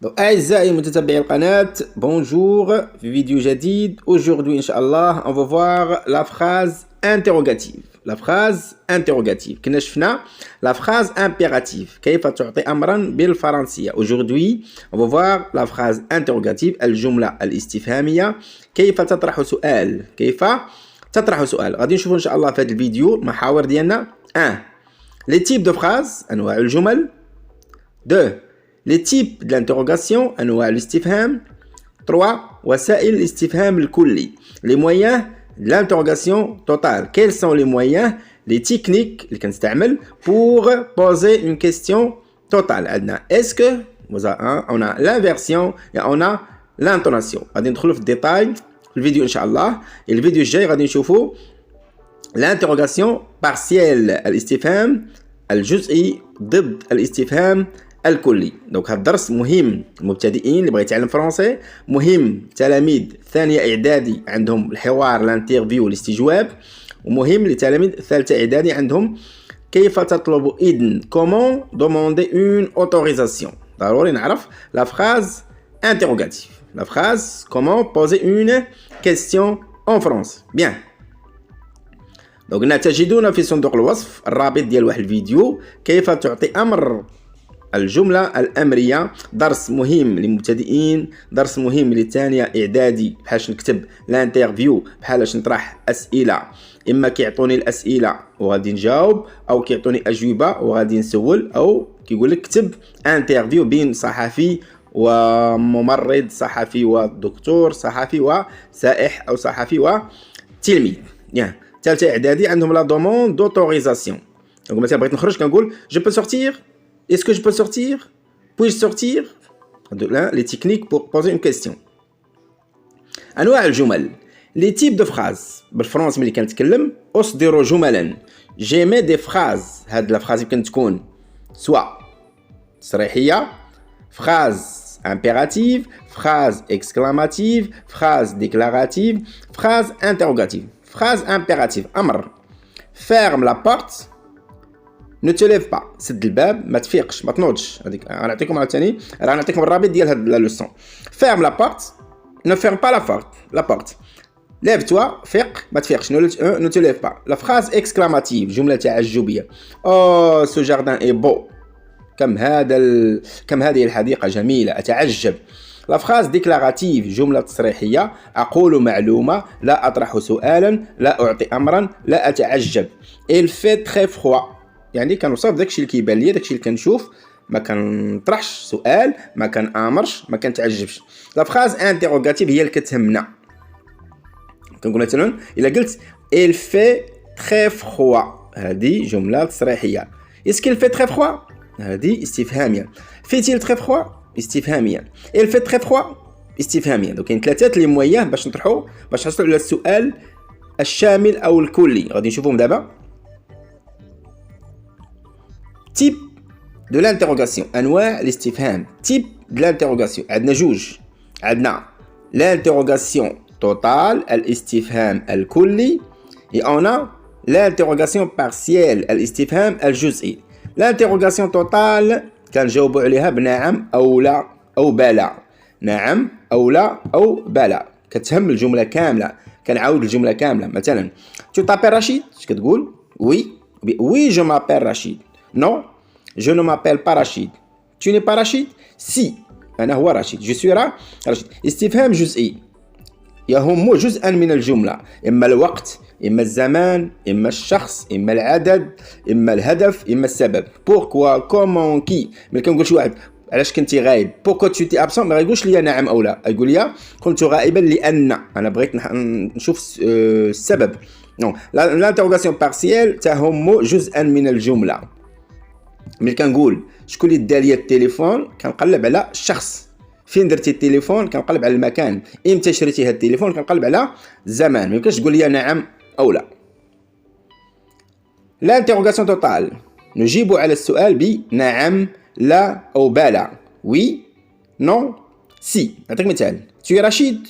أعزائي متتبعي القناة, bonjour, vidéo جديد. Aujourd'hui, Inch'Allah, on va voir la phrase interrogative. La phrase interrogative. كنا شفنا la phrase impérative. كيف تعطي أمرا بالفرنسية. Aujourd'hui, on va voir la phrase interrogative. الجملة الاستفهامية. كيف تطرح سؤال. كيف تطرح سؤال. غادي نشوفوا إن شاء الله في هذا الفيديو المحاور ديالنا. 1. Les types de phrases. أنواع الجمل. 2. Les types de l'interrogation, أنواع الاستفهام. 3. وسائل الاستفهام الكلي. Les moyens de l'interrogation totale. Quels sont les moyens, les techniques اللي كنستعمل pour poser une question totale. عندنا est-ce que on a l'inversion et on a l'intonation. غادي ندخلوا في الديتاي في الفيديو إن شاء الله. الفيديو الجاي غادي نشوفوا l'interrogation partielle, الاستفهام الجزئي ضد الاستفهام الكلي. دونك هذا الدرس مهم المبتدئين اللي بغى يتعلم فرنسي, مهم تلاميذ ثانيه اعدادي عندهم الحوار الانترفيو الاستجواب, ومهم لتلاميذ ثالثه اعدادي عندهم كيف تطلب اذن, كومون دوموندي اون اوتوريزاسيون. ضروري نعرف لا فراز انتروغاتيف, لا فراز كومون بوزي اون كيستيون اون فرونسي. بيان, دونك قلنا تجدون في صندوق الوصف الرابط ديال واحد الفيديو كيف تعطي امر الجملة الأمرية. درس مهم للمبتدئين, درس مهم للثانية إعدادي, بحاش نكتب الانترفيو, بحالاش نطرح أسئلة, إما كيعطوني الأسئلة وغادي نجاوب, أو كيعطوني أجوبة وغادي نسول, أو كيقول لك كتب انترفيو بين صحفي وممرض, صحفي ودكتور, صحفي وسائح, أو صحفي وتلميذ. يعني ثالثة إعدادي عندهم لا دوموند d'autorisation. دونك مثلا بغيت نخرج كنقول جو بو سورتير. Est-ce que je peux sortir? Puis-je sortir? Les techniques pour poser une question. أنواع الجمل. Les types de phrases. بالفرنسي ملي كنتكلم أصدر جملا. J'émets des phrases. هاد لا phrase يمكن تكون soit تصريحية, phrase impérative, phrase exclamative, phrase déclarative, phrase interrogative. Phrase impérative. أمر. Ferme la porte. Ne te lève pas. سد الباب, ما تفيقش, ما تنوضش. هذيك غنعطيكم عاوتاني, راه غنعطيكم الرابط ديال هاد لا لوسون. Ferme la porte. Ne ferme pas la porte. Lève-toi, فيق, ما تفيقش. Ne te lève pas. La phrase exclamative, جملة تعجبية. Oh, ce jardin est beau. كم هذه الحديقة جميلة, أتعجب. La phrase déclarative, جملة تصريحية. أقول معلومة, لا أطرح سؤالا, لا أعطي أمرا, لا أتعجب. Il fait très froid. يعني كنوصف داكشي اللي كيبان ليا, داكشي اللي كنشوف, ما كنطرحش سؤال, ما كنامرش, ما كنتعجبش. لا فراز انتروغاتيف هي اللي كتهمنا. كنقول مثلا الا قلت il fait très froid, هذه جمله تصريحيه. est-ce qu'il fait très froid, هذه استفهاميه. fait-il très froid, استفهاميه. il fait très froid, استفهاميه. دونك كاين ثلاثه لي مويه باش نطرحوا, باش نحصلوا على السؤال الشامل او الكلي. غادي نشوفهم دابا. type de l'interrogation, أنواع الاستفهام. type de l'interrogation عندنا جوج. عندنا l'interrogation totale, الاستفهام الكلي, et on a l'interrogation partielle, الاستفهام الجزئي. l'interrogation totale كنجاوبوا عليها بنعم أو لا أو بلى. نعم أو لا أو بلى, كتهم الجملة كاملة, كنعاود الجملة كاملة. مثلا tu t'appelles رشيد, اش كتقول؟ oui oui je m'appelle رشيد. Non, je ne m'appelle pas Rachid. Tu n'es pas Rachid? Si, أنا هو رشيد. Je suis رشيد. استفهام جزئي يهم جزءا من الجملة, إما الوقت, إما الزمان, إما الشخص, إما العدد, إما الهدف, إما السبب. Pourquoi, comment, qui. ملي كنقول شي واحد علاش كنتي غايب, pourquoi tu étais absent, ما غايقولش لي نعم أو لا, يقول لي كنت غائبا لأن أنا بغيت نشوف السبب. Non, l'interrogation partielle تهم جزءا من الجملة. ملي كنقول شكون اللي دا ليا التليفون, كنقلب على الشخص. فين درتي التليفون, كنقلب على المكان. امتى شريتي هذا التليفون, كنقلب على الزمان. ما يمكنش تقول لي نعم او لا. الانتروغاسيون توتال, نجيب على السؤال بنعم, لا او بلى. وي, نو, سي. نعطيك مثال. tu es رشيد,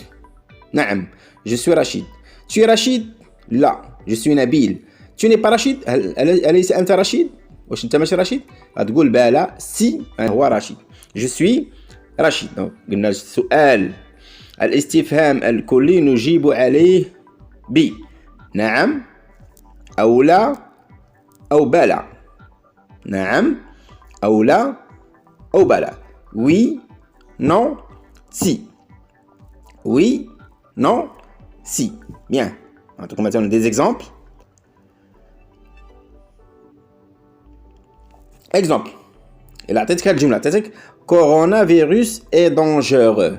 نعم je suis رشيد. tu es رشيد, لا je suis نبيل. tu n'es pas رشيد, أليس أنت رشيد, واش انت ماشي رشيد؟ غتقول بلا سي انا هو رشيد. جو سوي رشيد. دونك قلنا السؤال الاستفهام الكلي نجيب عليه ب نعم أو لا أو بلى. نعم أو لا أو بلى. oui non si. oui non si. bien. نعطيكم مثلا des exemples. exemple. إلا عطيتك هاد الجملة عطيتك كورونا فيروس اي دونجورو.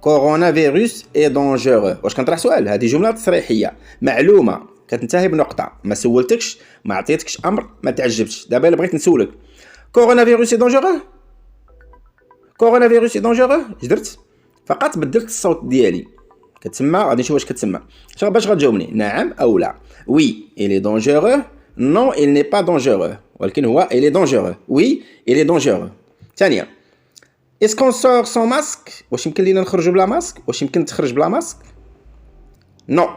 كورونا فيروس اي دونجورو. واش كنطرح سؤال؟ هذه جملة تصريحية معلومة كتنتهي بنقطة. ما سولتكش، ما عطيتكش أمر، ما تعجبتش. دابا إلا بغيت نسولك كورونا فيروس اي دونجورو، كورونا فيروس اي دونجورو، اش درت؟ فقط بدلت الصوت ديالي. كتسمى غادي نشوف واش كتسمى. باش غتجاوبني نعم أو لا. وي إلي دونجورو، نو إل ني با دونجورو. ولكن هو إلي دونجورو. وي إلي دونجورو. ثانية اسكون سور سون ماسك. واش يمكن لينا نخرجوا بلا ماسك؟ واش يمكن تخرج بلا ماسك؟ نو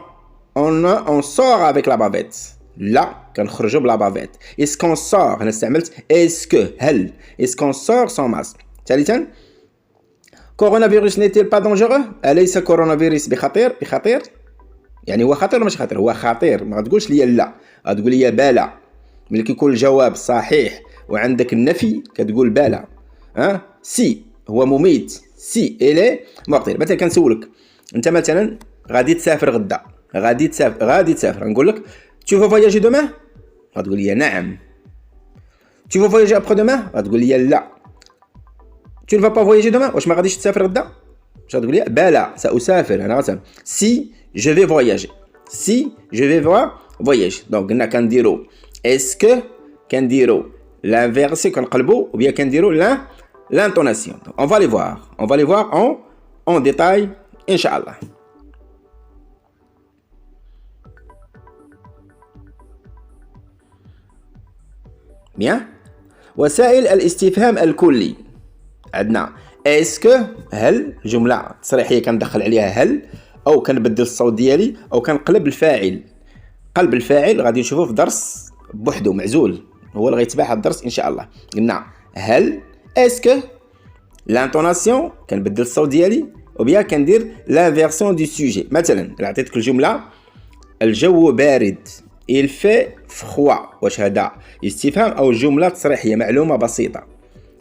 اون سور افيك لا بافيت. لا كنخرجوا بلا بافيت. اسكون سور انا استعملت اسكو هل. اسكون سور سون ماسك. ثالثا كورونا فيروس نيتيل با دونجورو. اليس كورونا فيروس بخطير؟ بخطير يعني هو خطير ولا ماشي خطير؟ هو خطير. ما غتقولش لي لا، غتقول لي بلا. ملي كيكون الجواب صحيح وعندك النفي كتقول بلا. سي هو مميت. سي إلي مقتل. مثلا كنسولك انت مثلا غادي تسافر غدا، غادي تسافر نقول لك tu vas voyager demain؟ غتقول لي نعم. tu vas voyager après demain؟ غتقول لي لا. tu ne vas pas voyager demain؟ واش ما غاديش تسافر غدا؟ واش غتقول لي بلا سأسافر انا غنسافر. سي je vais voyager. سي je vais voyager. دونك قلنا كنديرو اسكو، كنديرو l'inverse كنقلبو، ou bien كنديرو l'intonation. On va les voir en détail Inch'Allah. Bien. وسائل الاستفهام الكلي عندنا اسكو هل، جملة تصريحية كندخل عليها هل أو كنبدل الصوت ديالي أو كنقلب الفاعل. قلب الفاعل غادي نشوفوه في درس بوحدو معزول، هو اللي غيتبع هذا الدرس إن شاء الله. قلنا هل اسكو لانتوناسيون كنبدل الصوت ديالي او بيان كندير لانفيرسيون دو سوجي. مثلا عطيتك الجمله الجو بارد il fait froid. واش هذا استفهام او جمله تصريحيه معلومه بسيطه؟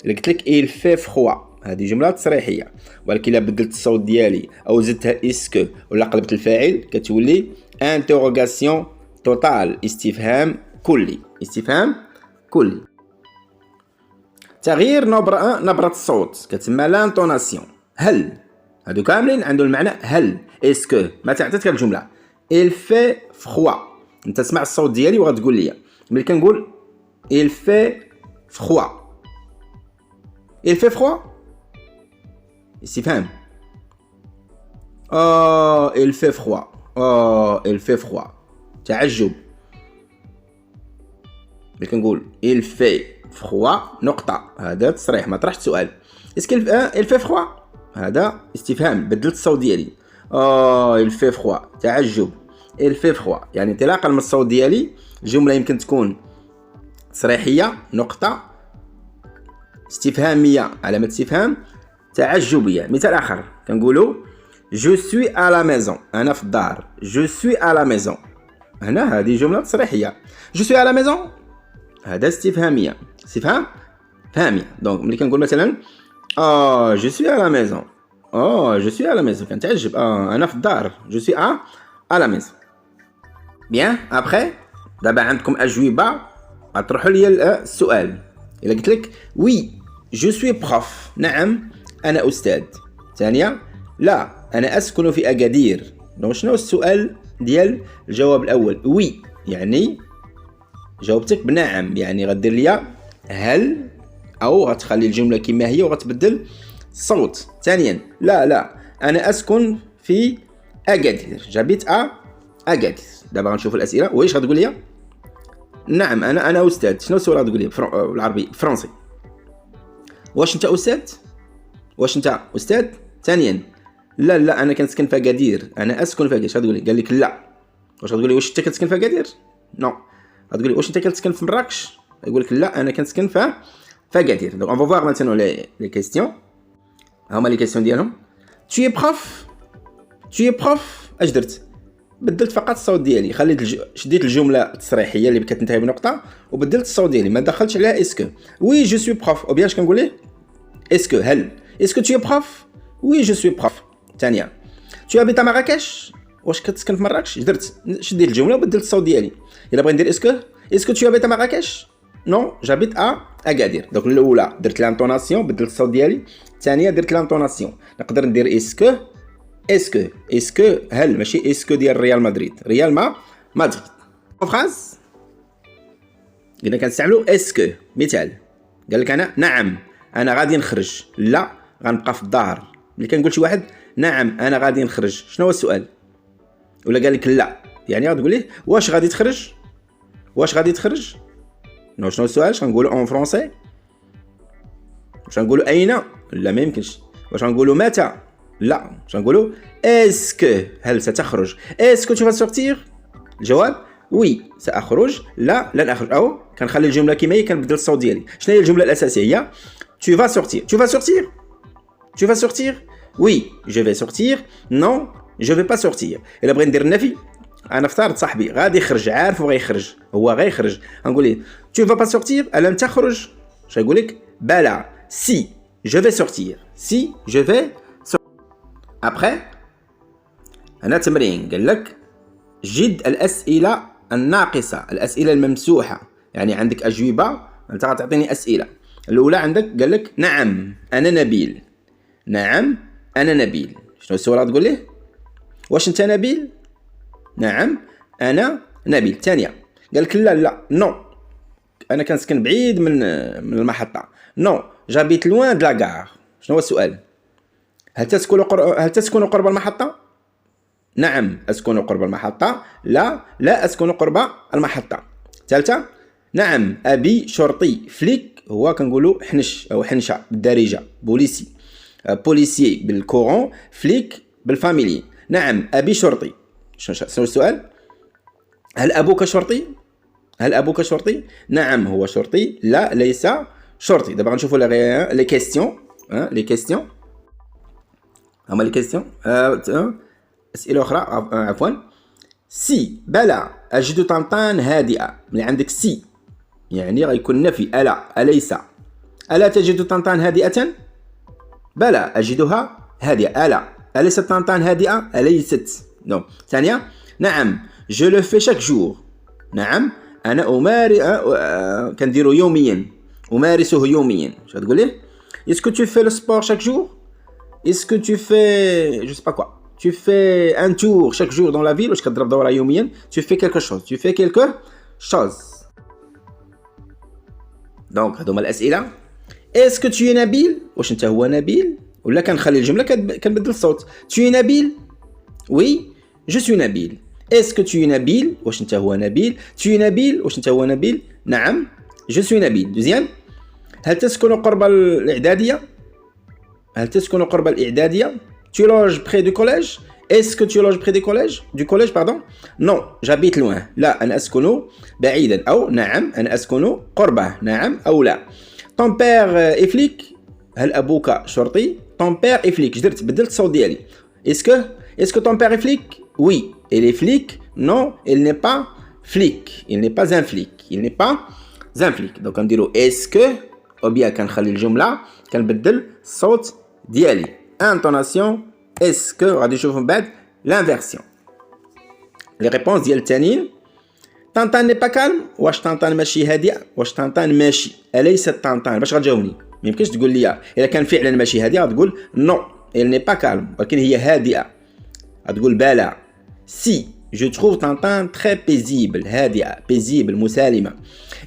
اللي قلت لك il fait froid هذه جمله تصريحيه، ولكن الا بدلت الصوت ديالي او زدتها اسكو ولا قلبت الفاعل كتولي انتروغاسيون توتال. استفهام كلي. استفهام كلي. تغيير نبرة الصوت كتسمى لانتوناسيون. هل هادو كاملين عندهم المعنى هل. اسكو مثلا عطيتك الجمله il fait froid، انت تسمع الصوت ديالي وغتقول لي ملي كنقول il fait froid، il fait froid استفهام. il fait froid. il fait froid تعجب. ملي كنقول il fait froid نقطة، هذا تصريح ما طرحت سؤال. اسكو il fait froid هذا استفهام، بدلت الصوت ديالي. il fait froid تعجب. il fait froid يعني انطلاقا من الصوت ديالي الجملة يمكن تكون تصريحية نقطة، استفهامية علامة استفهام، تعجبية. مثال آخر كنقولوا je suis à la maison أنا في الدار. je suis à la maison هنا هذه جملة تصريحية. je suis à la maison هذا استفهامية، استفهام فهمية. دونك ملي كنقول مثلا je suis à la maison، je suis à la maison كنتعجب. أنا في الدار je suis à la maison. bien après دابا عندكم أجوبة غتطرحوا لي السؤال. إلا قلت لك oui je suis prof نعم أنا أستاذ. ثانية لا أنا أسكن في أكادير. دونك شنو السؤال ديال الجواب الأول؟ oui يعني جاوبتك بنعم، يعني غدير ليا هل او غتخلي الجمله كما هي وغتبدل الصوت. ثانيا لا انا اسكن في اكادير، جابيت اكادير. دابا غنشوف الاسئله واش غتقول لي. نعم انا استاذ. شنو السؤال غتقول لي بالعربي فرنسي؟ واش انت استاذ؟ واش انت استاذ؟ ثانيا لا انا كنسكن في اكادير، انا اسكن في اكادير. غتقول لي قال لك لا. واش غتقول لي واش انت كتسكن في اكادير؟ نو. غتقول لي واش انت كتسكن في مراكش؟ يقول لك لا انا كنسكن في اكادير. دونك اون فوا فوار مانتينو لي كيستيون. هما لي كيسيون ديالهم. tu es prof اش درت؟ بدلت فقط الصوت ديالي، شديت الجمله التصريحيه اللي كتنتهي بنقطه وبدلت الصوت ديالي، ما دخلتش عليها اسكو. وي جو سوي بروف، او بيان اش كنقول ليه؟ اسكو، هل اسكو tu es prof؟ وي جو سوي بروف. ثانيه tu habites à مراكش، واش كتسكن في مراكش؟ درت شديت الجمله وبدلت الصوت ديالي. الا بغيت ندير اسكو tu habites à مراكش؟ نو جابيت اكادير. دونك الاولى درت لانطوناسيون بدلت الصوت ديالي، الثانيه درت لانطوناسيون. نقدر ندير اسكو هل، ماشي اسكو ديال ريال مدريد، ريال مدريد. فراز قلنا كنستعملوا اسكو. مثال قال لك انا نعم انا غادي نخرج، لا غنبقى في الدار. ملي كنقول شي واحد نعم انا غادي نخرج، شنو هو السؤال؟ ولا قال لك لا، يعني غتقول ليه واش غادي تخرج؟ نو شنو السؤال؟ اش غنقولوا اون فرونسي؟ واش غنقولوا اين؟ لا ما يمكنش. واش غنقولوا متى؟ لا. واش غنقولوا اسكو، هل ستخرج؟ اسكو tu vas sortir؟ الجواب وي ساخرج، لا لن اخرج. او كنخلي الجمله كما هي، كنبدل الصوت ديالي. شنو هي الجمله الاساسيه؟ هي tu vas sortir؟ وي je vais sortir، نو je vais pas sortir. الا بغيت ندير النفي، انا افترض صاحبي غادي يخرج، عارف غيخرج، هو غيخرج، غنقول ليه tu vas pas sortir، الم تخرج؟ اش غيقول لك؟ بلا، سي je vais sortir. Après هنا تمرين قال لك جد الأسئلة الناقصة، الأسئلة الممسوحة، يعني عندك أجوبة، أنت غتعطيني أسئلة. الأولى عندك قال لك نعم أنا نبيل، نعم أنا نبيل. شنو السؤال غتقول ليه؟ واش أنت نبيل؟ نعم أنا نبيل. الثانية قال لك لا نو أنا كنسكن بعيد من المحطة، نو جابيت لوان دلا كار. شنو هو السؤال؟ هل تسكن قرب المحطة؟ نعم أسكن قرب المحطة، لا أسكن قرب المحطة. ثالثة نعم أبي شرطي، فليك هو كنقولوا حنش أو حنشة بالدارجة، بوليسي بالكورون، فليك بالفاميلي. نعم أبي شرطي. شنو السؤال؟ هل أبوك شرطي؟ نعم هو شرطي، لا ليس شرطي. دابا غنشوفوا لي كيستيون. هما لي كيستيون. أسئلة أخرى عفوا. سي بلى أجد طنطان هادئة. ملي عندك سي يعني غيكون نفي، ألا أليس. ألا تجد طنطان هادئة؟ بلى أجدها هادئة. ألا أليست طنطان هادئة؟ أليست. نو. ثانية نعم جو لو في شاك جور. نعم أنا كنديرو يوميا، أمارسه يوميا. شنو تقول ليه؟ Est-ce que tu fais le sport chaque jour? Est-ce que tu fais je sais pas quoi, tu fais un tour chaque jour dans la ville؟ واش كتضرب دورة يوميا؟ tu fais quelque chose. دونك هادو هما الأسئلة. Est-ce que tu es نبيل؟ واش انت هو نبيل؟ ولا كنخلي الجملة كنبدل الصوت. tu es نبيل؟ oui je suis نبيل. Est-ce que tu es نبيل؟ واش انت هو نبيل؟ tu es نبيل؟ واش انت هو نبيل؟ نعم je suis نبيل. دوزيام هل تسكن قرب الإعدادية؟ Tu loges près du collège? Est-ce que tu loges près du collège pardon? Non, j'habite loin. لا أنا أسكن بعيدا. أو نعم أنا أسكن قربه. نعم أو لا. Ton père est flic? هل أبوك شرطي؟ Ton père est flic. جدرت بدلت الصوت ديالي. Est-ce que ton père est flic? Oui. Il est flic? Non, il n'est pas flic. Il n'est pas un flic. Donc غنديرو est-ce que أو بيان كنخلي الجملة كنبدل الصوت ديالي. intonation est-ce que غادي نشوفوا من بعد l'inversion. لي ريبونس ديال التانيين. طنطان ني با كالم. واش طنطان ماشي هادئه؟ واش طنطان ماشي؟ اليست طنطان؟ باش غتجاوبني ما يمكنش تقول لي الا كان فعلا ماشي هادئه غتقول نو elle n'est pas calme، ولكن هي هادئه غتقول بلا. si je trouve طنطان très paisible، هادئه paisible مسالمه.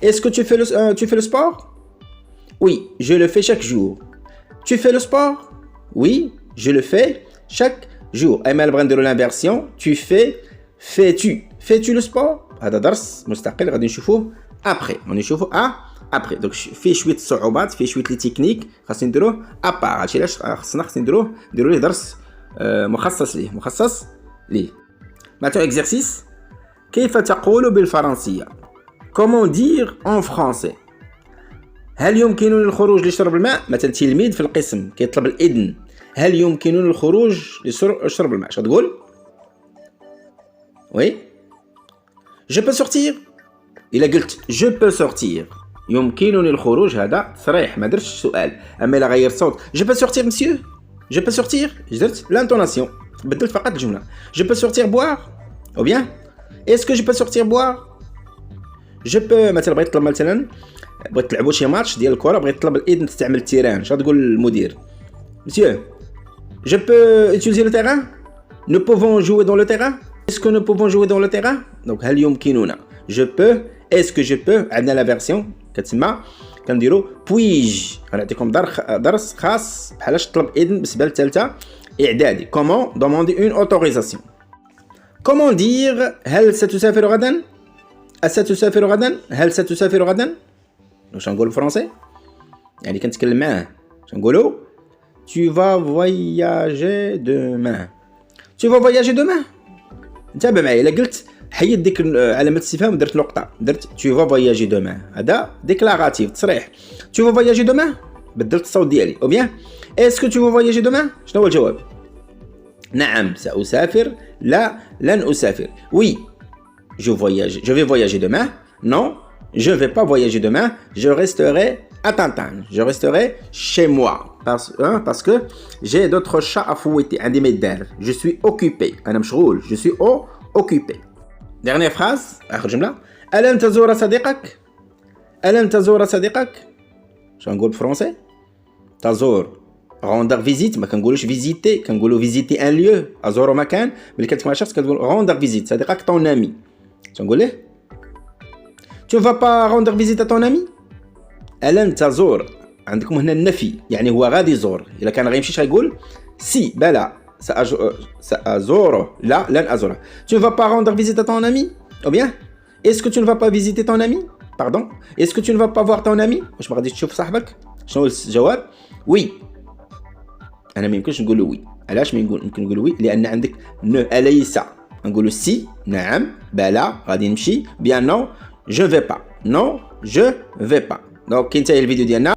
est-ce que tu fais le sport؟ oui je le fais chaque jour. tu fais le sport؟ oui je le fais chaque jour. اما بغا نديرو l'inversion tu fais-tu le sport؟ هذا درس مستقل غادي نشوفوه après. دونك فيه شويه الصعوبات، فيه شويه لي تكنيك خاصني نديروه ابار. هادشي علاش خاصنا نديرو ليه درس مخصص ليه. مثلا اكزرسيس. كيف تقول بالفرنسيه؟ comment dire en français؟ هل يمكنني الخروج لشرب الماء؟ مثلا تلميذ في القسم كيطلب الإذن. هل يمكنني الخروج لشرب الماء؟ اش غتقول؟ وي جو بو سورتير. الا قلت جو بو سورتير يمكنني الخروج، هذا تصريح ما درتش سؤال. اما الا غيرت صوت جو بو سورتير مسيو، جو بو سورتير، درت لانتوناسيون، بدلت فقط الجمله. جو بو سورتير بوار او بيان اسكو جو بو سورتير بوار. جو بو مثلا بغيت تطلب، مثلا بغيت تلعبوا شي ماتش ديال الكره، بغيت تطلب الاذن تستعمل التيران، اش غتقول للمدير؟ مسيو je peux utiliser le terrain? Nous pouvons jouer dans le terrain? Est-ce que nous pouvons jouer dans le terrain? Donc هل يمكننا. je peux, est-ce que je peux. عندنا لا فيرسيون كتسمى كنديروا puis-je. غنعطيكم درس خاص بحالاش تطلب اذن بالنسبه للثالثه اعدادي. comment demander une autorisation. comment dire هل ستسافر غدا؟ ستسافر غدا؟ هل ستسافر غدا؟ واش نقول بالفرنسي؟ يعني كنتكلم معاه اش نقولوا؟ Tu vas voyager demain. Tu vas voyager demain. انتبه معايا، الا قلت حيد ديك علامه الاستفهام ودرت نقطه، درت tu vas voyager demain، هذا ديكلاراتيف تصريح. Tu vas voyager demain بدلت الصوت ديالي. او بيان est-ce que tu vas voyager demain؟ شنو هو الجواب؟ نعم سأسافر، لا لن أسافر. oui je vais voyager demain. non je vais pas voyager demain, je resterai à Tintin, je resterai chez moi parce que j'ai d'autres chats à fouetter. عندي ما يدار. je suis occupé، أنا مشغول، je suis occupé. dernière phrase، آخر جملة. ألن تزور صديقك؟ ألن تزور صديقك؟ شنو نقول بالفرنسي؟ تزور rendre visite، ما كنقولوش visiter، كنقولوا visiter un lieu، أزور مكان. ملي كتكون شخص كتقول rendre visite صديقك ton ami. شنو نقول له؟ tu ne vas pas rendre visite à ton ami؟ ألن تزور، عندكم هنا النفي، يعني هو غادي يزور. إلا كان غيمشي غيقول سي بلا سأزوره، لا لن أزوره. tu ne vas pas rendre visite à ton ami؟ ou bien est-ce que tu ne vas pas visiter ton ami؟ pardon est-ce que tu ne vas pas voir ton ami؟ واش ما غاديش تشوف صاحبك؟ شنو الجواب؟ وي. أنا ما يمكنش نقول له وي. علاش ما يمكن نقول وي؟ لأن عندك نو أليس. نقول سي نعم، بلا غادي نمشي، بيان نو je vais pas. non je vais pas. Donc كينتهي الفيديو ديالنا.